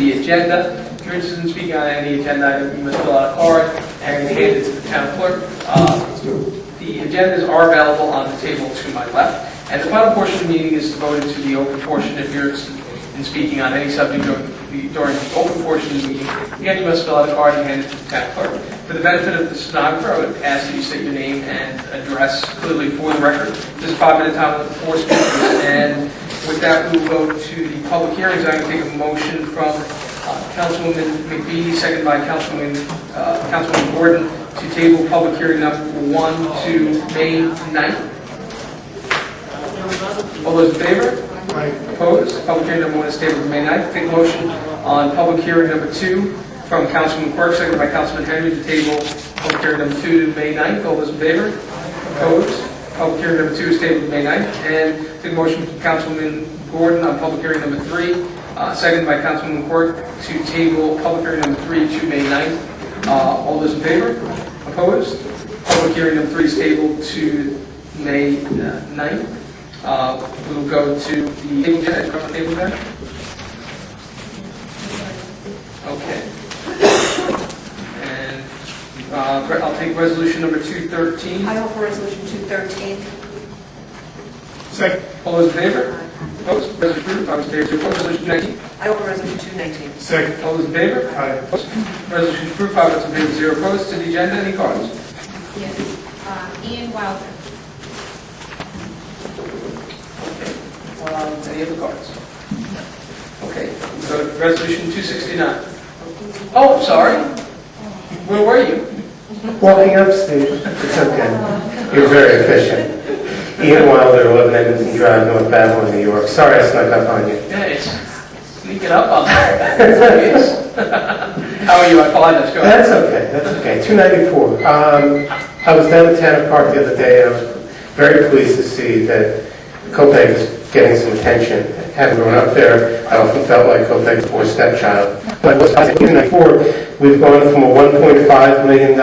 the agenda. If you're interested in speaking on any agenda item, you must fill out a card and hand it to the town clerk. The agendas are available on the table to my left. And the final portion of the meeting is devoted to the open portion. If you're interested in speaking on any subject during the open portion of the meeting, again, you must fill out a card and hand it to the town clerk. For the benefit of the stenographer, I would ask that you state your name and address clearly for the record. This is a 5-minute time limit for speakers. And with that, we will go to the public hearings. I'm going to take a motion from Councilwoman McBee, seconded by Councilwoman Gordon, to table public hearing number 1 to May 9th. All those in favor? Aye. Opposed? Public hearing number 1 is tabled to May 9th. Take a motion on public hearing number 2 from Councilman Quirk, seconded by Councilman Henry, to table public hearing number 2 to May 9th. All those in favor? Opposed? Public hearing number 2 is tabled to May 9th. And take a motion from Councilman Gordon on public hearing number 3, seconded by Councilman Quirk, to table public hearing number 3 to May 9th. All those in favor? Opposed? Public hearing number 3 is tabled to May 9th. We will go to the table agenda. Come on the table there. Okay. And I'll take resolution number 213. I offer resolution 213. Second. All those in favor? Opposed? Resolution approved. I was there to oppose. Resolution 19. I offer resolution 219. Second. All those in favor? Aye. Opposed? Resolution approved. 5 votes in favor, 0 opposed. To the agenda. Any cards? Yes. Ian Wilder. Any other cards? Okay. We'll go to resolution 269. Oh, I'm sorry. Where were you? Walking upstage. It's okay. You're very efficient. Ian Wilder, 11 Edmonton Drive, North Babylon, New York. Sorry I snuck up on you. Yeah, it's sneaking up on me. How are you? I apologize. Go ahead. That's okay. That's okay. 294. I was down at Tanner Park the other day, and I was very pleased to see that Copeg is getting some attention. Having grown up there, I often felt like Copeg's poor stepchild. But in 294, we've gone from a $1.5 million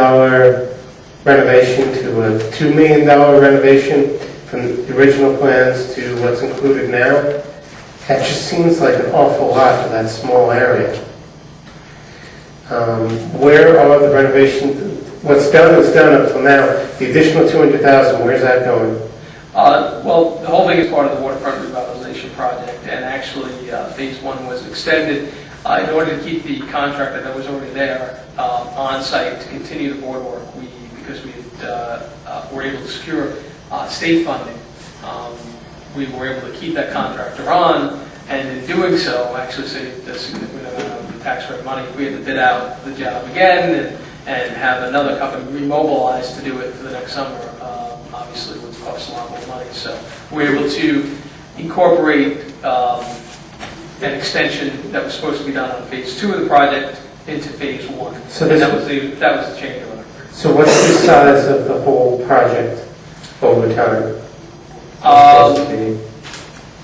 renovation to a $2 million renovation from the original plans to what's included now. That just seems like an awful lot for that small area. Where are the renovations? What's done is done up till now. The additional $200,000, where's that going? Well, the whole thing is part of the waterfront revitalization project, and actually phase 1 was extended in order to keep the contractor that was already there on site to continue the board work. Because we were able to secure state funding, we were able to keep that contractor on, and in doing so, actually saved a significant amount of the tax rate money. We had to bid out the job again and have another company remobilize to do it for the next summer. Obviously, it would cost a lot more money. So we were able to incorporate an extension that was supposed to be done on phase 2 of the project into phase 1. So that was the change order. So what's the size of the whole project over time?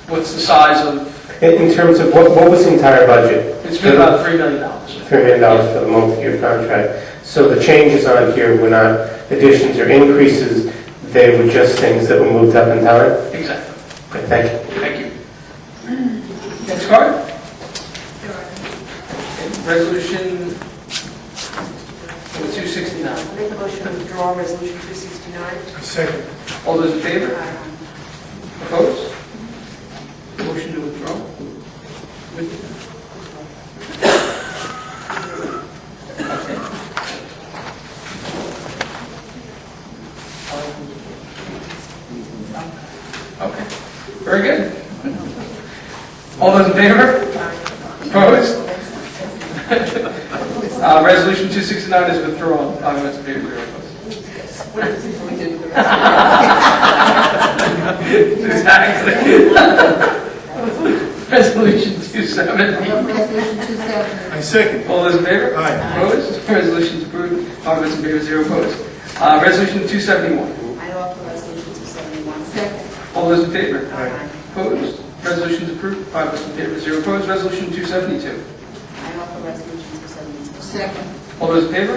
What's the size of? In terms of what was the entire budget? It's been about $3 million. $3 million for the multi-year contract. So the changes on here were not additions or increases. They were just things that were moved up in time? Exactly. Okay, thank you. Thank you. Next card. Resolution 269. I make a motion to withdraw resolution 269. Second. All those in favor? Opposed? Motion to withdraw. Okay. Very good. All those in favor? Opposed? Resolution 269 is withdrawn. I'm in favor. Exactly. Resolution 270. I second. All those in favor? Aye. Opposed? Resolution is approved. 5 votes in favor, 0 opposed. Resolution 271. I offer resolution 271. Second. All those in favor? Aye. Opposed? Resolution is approved. 5 votes in favor, 0 opposed. Resolution 272. I offer resolution 272. Second. All those in favor?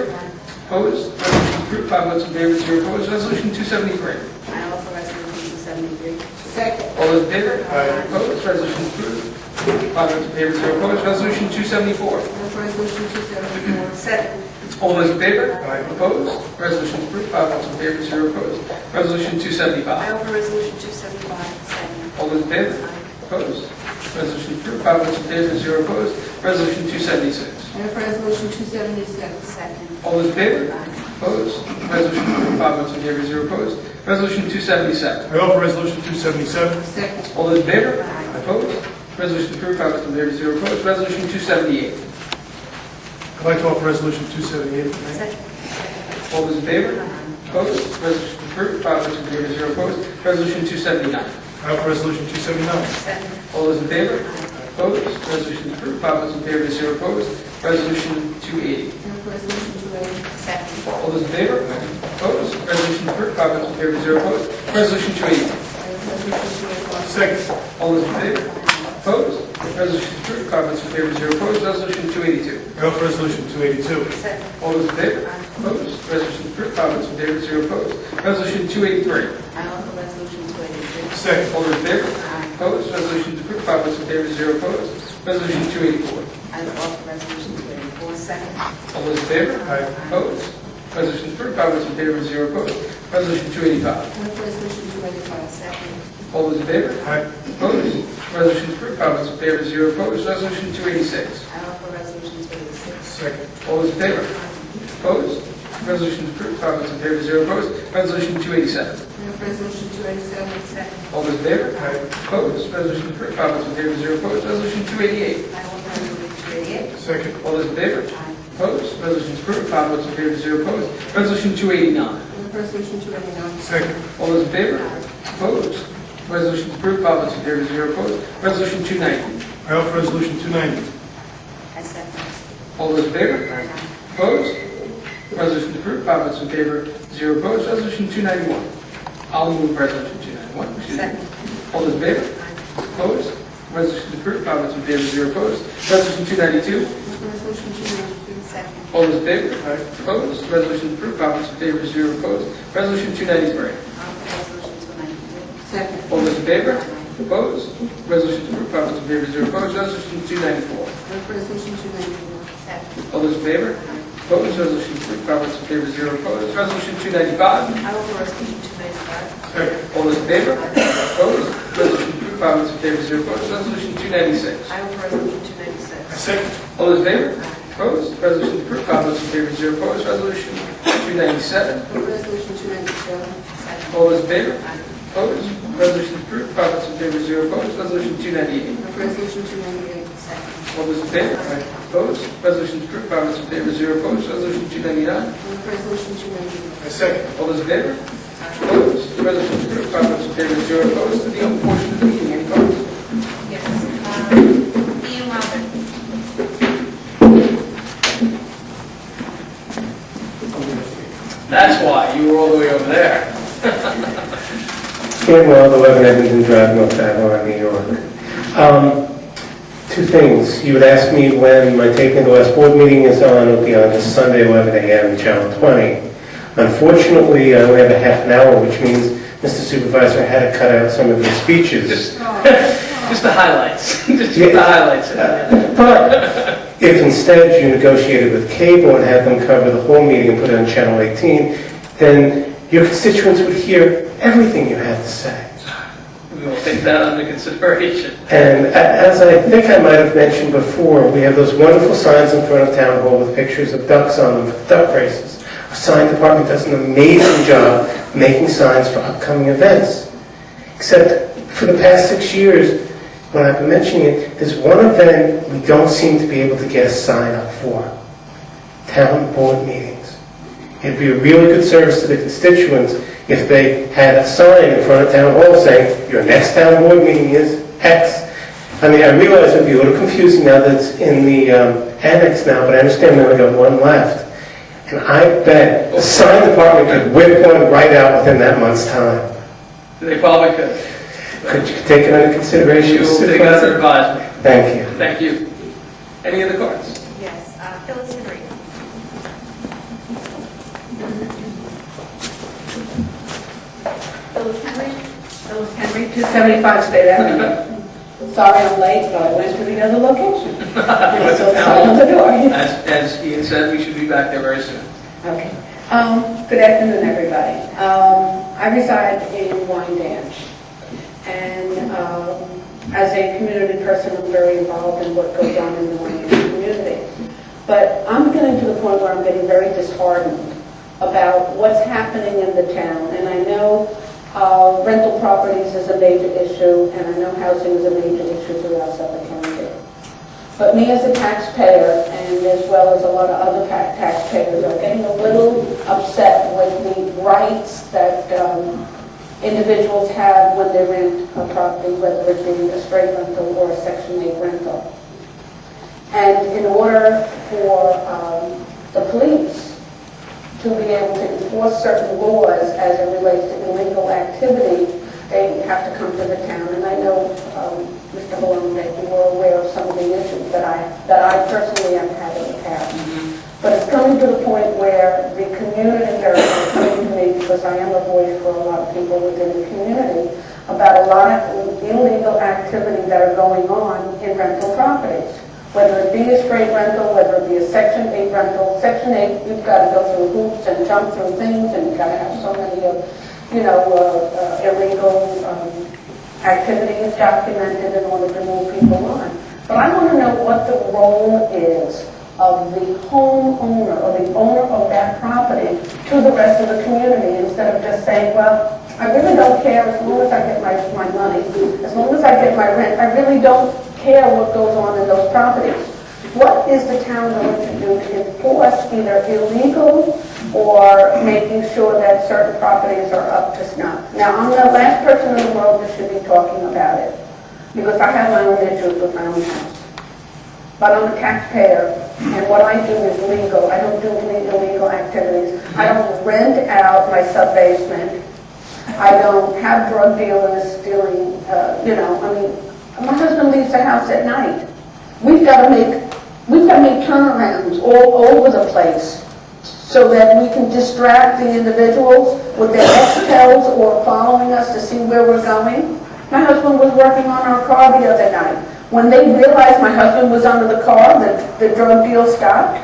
Opposed? Resolution approved. 5 votes in favor, 0 opposed. Resolution 273. I offer resolution 273. Second. All those in favor? Aye. Opposed? Resolution approved. 5 votes in favor, 0 opposed. Resolution 274. Move Resolution 274. Second. All those in favor? Aye. Opposed? Resolution approved. 5 votes in favor, 0 opposed. Resolution 275. I offer Resolution 275. Second. All those in favor? Opposed? Resolution approved. 5 votes in favor, 0 opposed. Resolution 276. I offer Resolution 277. Second. All those in favor? Aye. Opposed? Resolution approved. 5 votes in favor, 0 opposed. Resolution 277. I offer Resolution 277. Second. All those in favor? Aye. Opposed? Resolution approved. 5 votes in favor, 0 opposed. Resolution 278. I'd like to offer Resolution 278 tonight. Second. All those in favor? Aye. Opposed? Resolution approved. 5 votes in favor, 0 opposed. Resolution 279. I offer Resolution 279. Second. All those in favor? Aye. Opposed? Resolution approved. 5 votes in favor, 0 opposed. Resolution 280. I offer Resolution 280. Second. All those in favor? Opposed? Resolution approved. 5 votes in favor, 0 opposed. Resolution 281. I offer Resolution 281. Second. All those in favor? Opposed? Resolution approved. 5 votes in favor, 0 opposed. Resolution 282. I offer Resolution 282. Second. All those in favor? Aye. Opposed? Resolution approved. 5 votes in favor, 0 opposed. Resolution 283. I offer Resolution 283. Second. All those in favor? Aye. Opposed? Resolution approved. 5 votes in favor, 0 opposed. Resolution 284. I offer Resolution 284. Second. All those in favor? Aye. Opposed? Resolution approved. 5 votes in favor, 0 opposed. Resolution 285. I offer Resolution 285. Second. All those in favor? Aye. Opposed? Resolution approved. 5 votes in favor, 0 opposed. Resolution 286. I offer Resolution 286. Second. All those in favor? Opposed? Resolution approved. 5 votes in favor, 0 opposed. Resolution 287. I offer Resolution 287. Second. All those in favor? Aye. Opposed? Resolution approved. 5 votes in favor, 0 opposed. Resolution 288. I offer Resolution 288. Second. All those in favor? Aye. Opposed? Resolution approved. 5 votes in favor, 0 opposed. Resolution 289. I offer Resolution 289. Second. All those in favor? Aye. Opposed? Resolution approved. 5 votes in favor, 0 opposed. Resolution 290. I offer Resolution 290. I second. All those in favor? Aye. Opposed? Resolution approved. 5 votes in favor, 0 opposed. Resolution 291. I'll move Resolution 291. Excuse me. Second. All those in favor? Aye. Opposed? Resolution approved. 5 votes in favor, 0 opposed. Resolution 292. I offer Resolution 292. Second. All those in favor? Aye. Opposed? Resolution approved. 5 votes in favor, 0 opposed. Resolution 293. I offer Resolution 293. Second. All those in favor? Opposed? Resolution approved. 5 votes in favor, 0 opposed. Resolution 294. I offer Resolution 294. Second. All those in favor? Opposed? Resolution approved. 5 votes in favor, 0 opposed. Resolution 295. I offer Resolution 295. Second. All those in favor? Opposed? Resolution approved. 5 votes in favor, 0 opposed. Resolution 296. I offer Resolution I 296. second. All those in favor? Opposed? Resolution approved. 5 votes in favor, 0 opposed. Resolution 297. I offer Resolution 297. Second. All those in favor? Aye. Opposed? Resolution approved. 5 votes in favor, 0 opposed. Resolution 298. I offer Resolution 298. Second. All those in favor? Opposed? Resolution approved. 5 votes in favor, 0 opposed. Resolution 299. I offer Resolution 299. I second. All those in favor? Opposed? Resolution approved. 5 votes in favor, 0 opposed. To the open portion of the meeting. Any comments? Yes. Ian Wilder. That's why you were all the way over there. Ian Wild, 11 Edmonton Drive, North Avon, New York. Two things. You would ask me when my taking of the last board meeting is on. It'll be on this Sunday, 11 a.m., Channel 20. Unfortunately, I only have a half an hour, which means Mr. Supervisor had to cut out some of his speeches. Just the highlights. Just the highlights. But if instead you negotiated with cable and had them cover the whole meeting and put it on Channel 18, then your constituents would hear everything you had to say. We will take that under consideration. And as I think I might have mentioned before, we have those wonderful signs in front of Town Hall with pictures of ducks on them for duck races. Our sign department does an amazing job making signs for upcoming events. Except for the past 6 years, when I've been mentioning it, there's one event we don't seem to be able to get a sign up for. Town board meetings. It'd be a really good service to the constituents if they had a sign in front of Town Hall saying, your next town board meeting is X. I mean, I realize it would be a little confusing now that it's in the annex now, but I understand we only got one left. And I bet the sign department could whip one right out within that month's time. They probably could. Could you take it under consideration? You will take it under advisement. Thank you. Thank you. Any other cards? Yes. Phyllis Henry. Phyllis Henry. Phyllis Henry, 275 State Avenue. sorry I'm late, but I went to the other location. And so it's all on the door. As Ian said, we should be back there very soon. Okay. Good afternoon, everybody. I reside in Wyandanch, and as a community person, I'm very involved in what goes on in the Wyandanch community. But I'm getting to the point where I'm getting very disheartened about what's happening in the town, and I know rental properties is a major issue, and I know housing is a major issue throughout Suffolk County. But me as a taxpayer, and as well as a lot of other taxpayers, are getting a little upset with the rights that individuals have when they rent a property, whether it be a straight rental or a Section 8 rental. And in order for the police to be able to enforce certain laws as it relates to illegal activity, they have to come to the town. And I know, Mr. Malone, that you were aware of some of the issues that I personally have had in the past. But it's coming to the point where the community are coming to me, because I am a voice for a lot of people within the community, about a lot of illegal activity that are going on in rental properties. Whether it be a straight rental, whether it be a Section 8 rental. Section 8, you've got to go through hoops and jump through things, and you've got to have so many illegal activities documented in order to move people on. But I want to know what the role is of the homeowner or the owner of that property to the rest of the community, instead of just saying, well, I really don't care as long as I get my money, as long as I get my rent. I really don't care what goes on in those properties. What is the town going to do to enforce either illegal or making sure that certain properties are up to snuff? Now, I'm the last person in the world that should be talking about it, because I have my own issues with my own house. But I'm a taxpayer, and what I do is legal. I don't do any illegal activities. I don't rent out my sub-basement. I don't have drug dealers stealing, my husband leaves the house at night. We've got to make turnarounds all over the place so that we can distract the individuals with their X-Tels or following us to see where we're going. My husband was working on our car the other night. When they realized my husband was under the car, the drug deal stopped.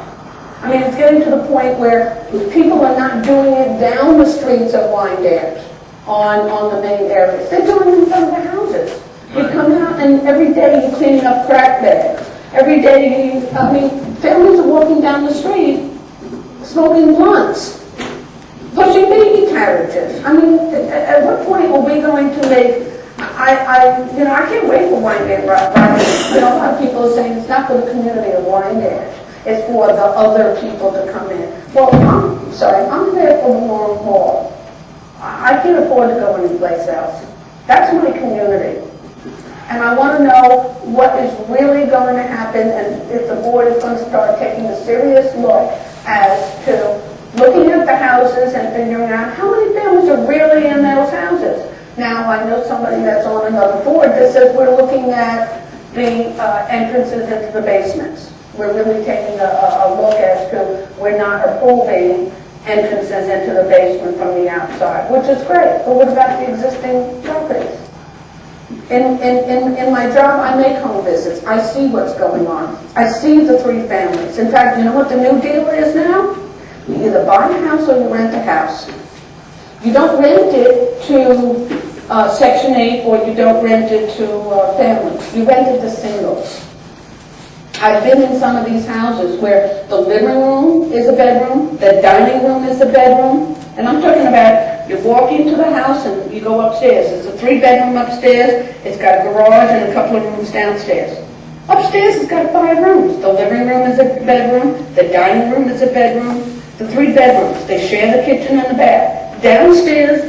I mean, it's getting to the point where people are not doing it down the streets of Wyandanch on the main areas. They're doing it in front of the houses. You come out and every day you're cleaning up crack bags. Every day, families are walking down the street smoking blunts, pushing baby carriages. I mean, at what point are we going to make, I can't wait for Wyandanch. A lot of people are saying it's not for the community of Wyandanch. It's for the other people to come in. Well, I'm there for the long haul. I can't afford to go anyplace else. That's my community. And I want to know what is really going to happen, and if the board is going to start taking a serious look as to looking at the houses and figuring out how many families are really in those houses. Now, I know somebody that's on another board that says we're looking at the entrances into the basements. We're really taking a look as to we're not approving entrances into the basement from the outside, which is great. But what about the existing properties? In my job, I make home visits. I see what's going on. I see the 3 families. In fact, you know what the new deal is now? You either buy a house or you rent a house. You don't rent it to Section 8 or you don't rent it to families. You rent it to singles. I've been in some of these houses where the living room is a bedroom, the dining room is a bedroom, and I'm talking about you walk into the house and you go upstairs. It's a 3-bedroom upstairs. It's got a garage and a couple of rooms downstairs. Upstairs it's got 5 rooms. The living room is a bedroom. The dining room is a bedroom. The 3 bedrooms. They share the kitchen and the bath. Downstairs,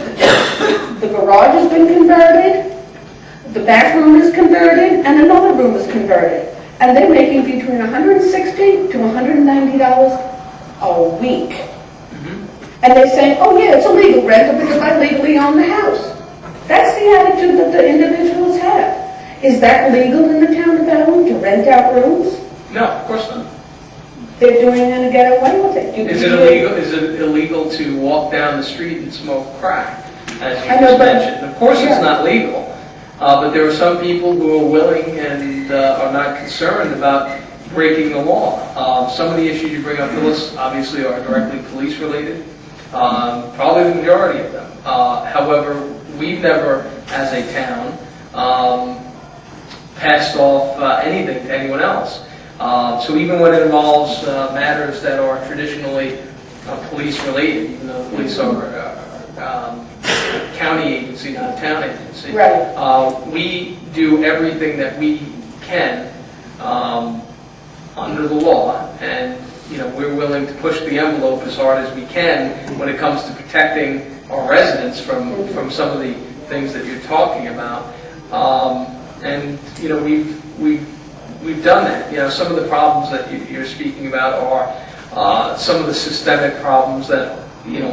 the garage has been converted. The back room is converted, and another room is converted. And they're making between $160 to $190 a week. And they say, oh yeah, it's a legal rental because I legally own the house. That's the attitude that the individuals have. Is that legal in the town of Elm to rent out rooms? No, of course not. They're doing it and get away with it. Is it illegal to walk down the street and smoke crack, as you I know, just mentioned? Of course it's not legal. But there are some people who are willing and are not concerned about breaking the law. Some of the issues you bring up, Phyllis, obviously are directly police-related, probably the majority of them. However, we've never, as a town, passed off anything to anyone else. So even when it involves matters that are traditionally police-related, even though the police are a county agency, not a town agency, Right. We do everything that we can under the law, and we're willing to push the envelope as hard as we can when it comes to protecting our residents from some of the things that you're talking about. And we've done that. Some of the problems that you're speaking about are some of the systemic problems that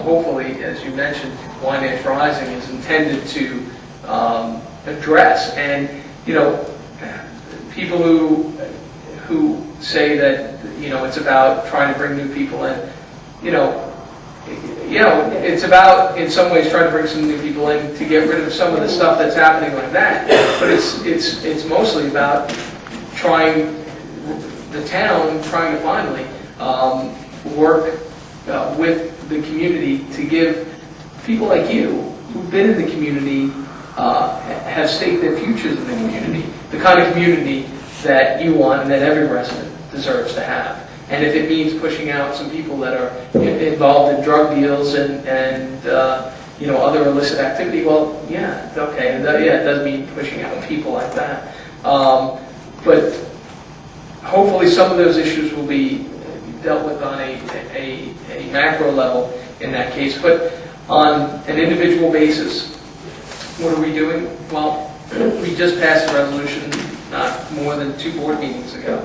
hopefully, as you mentioned, Wine Ash Rising is intended to address. And people who say that it's about trying to bring new people in, it's about in some ways trying to bring some new people in to get rid of some of the stuff that's happening like that. But it's mostly about the town trying to finally work with the community to give people like you who've been in the community, have staked their futures in the community, the kind of community that you want and that every resident deserves to have. And if it means pushing out some people that are involved in drug deals and other illicit activity, well, yeah, okay, it does mean pushing out people like that. But hopefully some of those issues will be dealt with on a macro level in that case. But on an individual basis, what are we doing? Well, we just passed a resolution not more than 2 board meetings ago,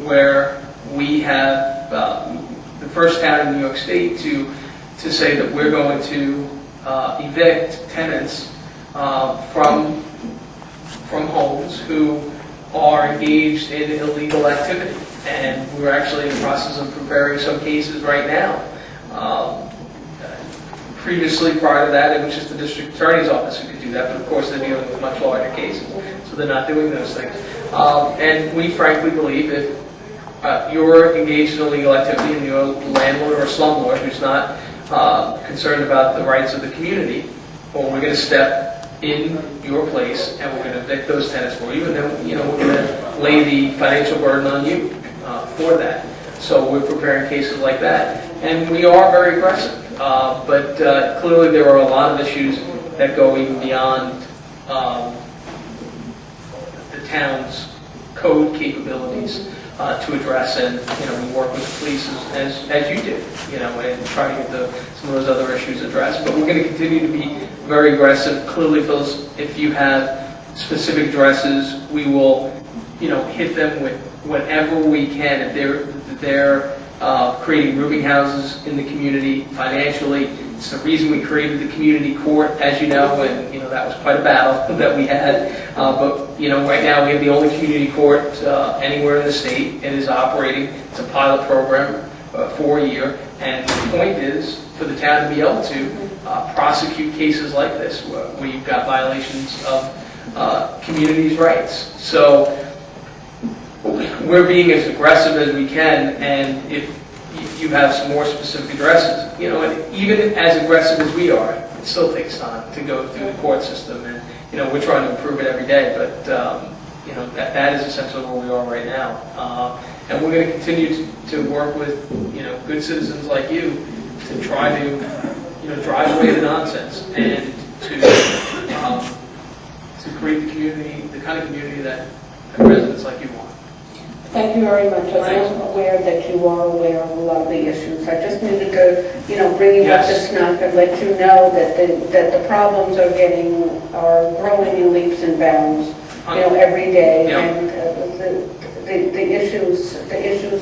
where we have the first town in New York State to say that we're going to evict tenants from homes who are engaged in illegal activity. And we're actually in the process of preparing some cases right now. Previously, prior to that, it was just the district attorney's office who could do that, but of course they're dealing with much larger cases, so they're not doing those things. And we frankly believe if you're engaged in illegal activity and you're a landlord or a slumlord who's not concerned about the rights of the community, well, we're going to step in your place and we're going to evict those tenants for you, and then we're going to lay the financial burden on you for that. So we're preparing cases like that, and we are very aggressive. But clearly there are a lot of issues that go even beyond the town's code capabilities to address, and we work with the police as you do, and try to get some of those other issues addressed. But we're going to continue to be very aggressive. Clearly, Phyllis, if you have specific addresses, we will hit them with whatever we can. If they're creating rooming houses in the community financially. It's the reason we created the community court, as you know, and that was quite a battle that we had. But right now we have the only community court anywhere in the state. It is operating. It's a pilot program for a year, and the point is for the town to be able to prosecute cases like this where you've got violations of communities' rights. So we're being as aggressive as we can, and if you have some more specific addresses, and even as aggressive as we are, it still takes time to go through the court system, and we're trying to improve it every day. But that is essentially where we are right now, and we're going to continue to work with good citizens like you to try to drive away the nonsense and to create the community, the kind of community that residents like you want. Thank you very much. I am aware that you are aware of a lot of the issues. I just needed to, bring you up to snuff and let you know that the problems are growing in leaps and bounds, every day. Yeah. And the issues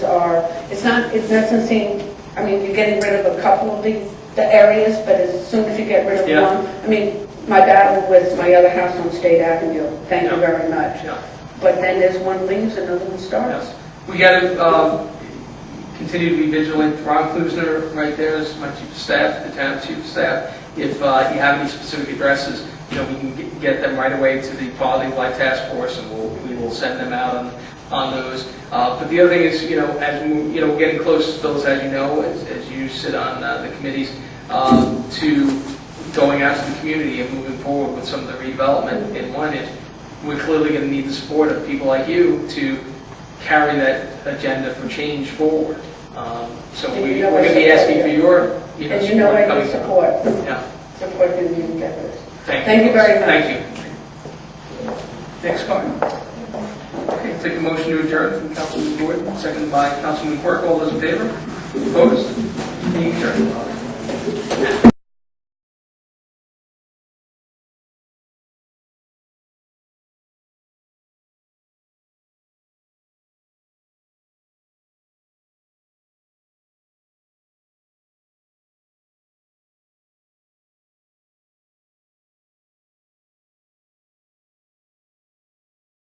are. It doesn't seem. I mean, you're getting rid of a couple of the areas, but as soon as you get rid of one, I mean, my battle with my other house on State Avenue. Thank you very much. Yeah. But then there's one leaves, another one starts. Yes. We got to continue to be vigilant. Ron Klusner right there is my chief of staff, the town's chief of staff. If you have any specific addresses, we can get them right away to the Quality of Life Task Force, and we will send them out on those. But the other thing is, as we're getting close, Phyllis, as you know, as you sit on the committees, to going out to the community and moving forward with some of the redevelopment. And one is, we're clearly going to need the support of people like you to carry that agenda for change forward. So And we're going to be asking for your And you know I do support, Yeah. support the new endeavors. Thank you very much. Thank you. Next part. Okay, take a motion to adjourn from Councilman Gordon, seconded by Councilman Quirk. All those in favor? Opposed? Meeting adjourned.